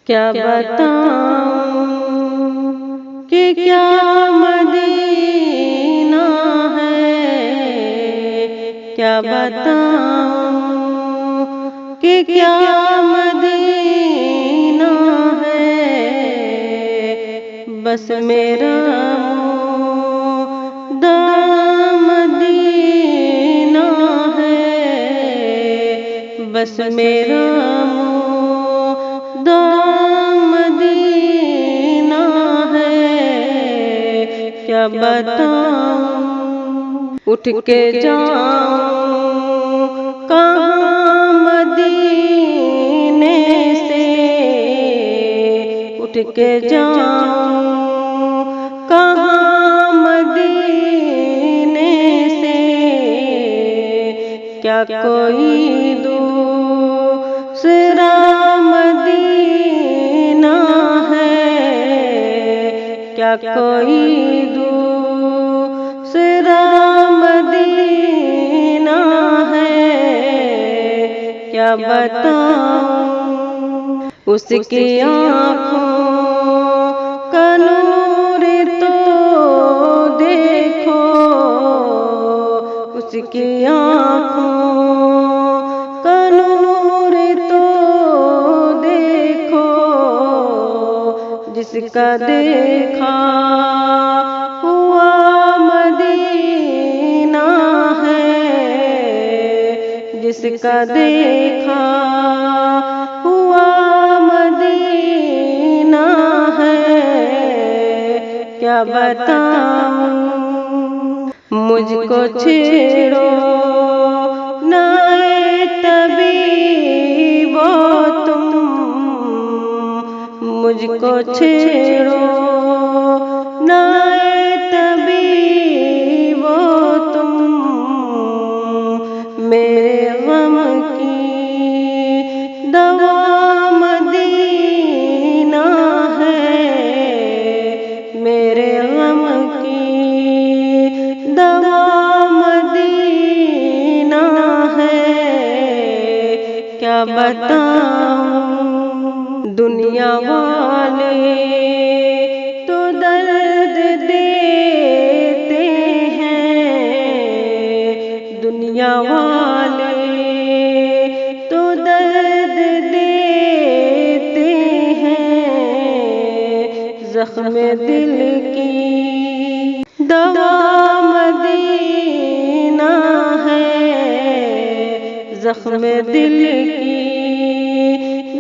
کیا بتاؤں کہ کیا مدینہ ہے، کیا بتاؤں کہ کیا مدینہ ہے، بس میرا مدینہ ہے، بس میرا مدینہ ہے، کیا بتاؤں اٹھ کے جاؤں کہاں مدینے سے، اٹھ کے جاؤں کہاں مدینے سے، کیا کوئی دوسرا مدینہ ہے، کیا کوئی دوسرا مدینہ ہے، کیا بتاؤں اس کی آنکھوں کا نور تو دیکھو، اس کی آنکھوں کا نور تو دیکھو، جس کا دیکھا ہوا مدینہ ہے، جس کا دیکھا ہوا مدینہ ہے، کیا بتاؤں مجھ کو چھیڑو نہ طبیب تم، مجھ کو چھیڑو نہ طبیب تم، میرے غم کی دوا مدینہ ہے، میرے غم کی دوا مدینہ ہے، کیا بتاؤں دنیا والے تو درد دیتے ہیں، دنیا والے تو درد دیتے ہیں، زخم دل کی دوا مدینہ ہے، زخم دل کی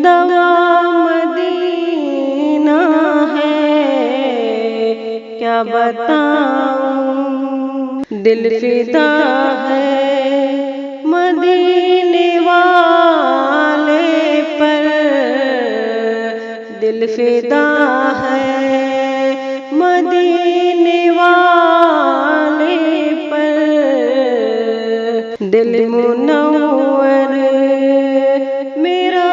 دوا مدینہ ہے، کیا بتاؤں دل فدا ہے مدینے والے پر، دل فدا ہے مدینے والے پر، دل منور میرا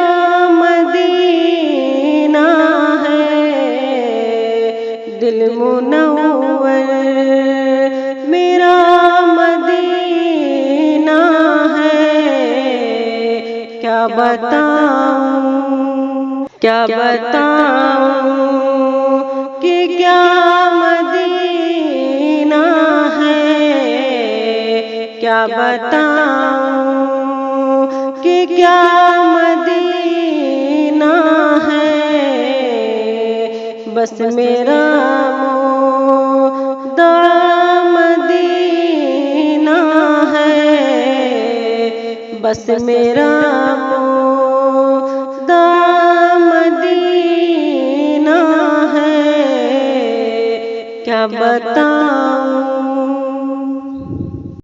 مدینہ ہے، دل منور میرا مدینہ ہے، کیا بتاؤں کیا بتاؤں کہ کیا مدینہ ہے، کیا بتاؤں کہ کیا مدینہ ہے، بس میرا مدینہ ہے، بس میرا مدینہ ہے، کیا بتاؤں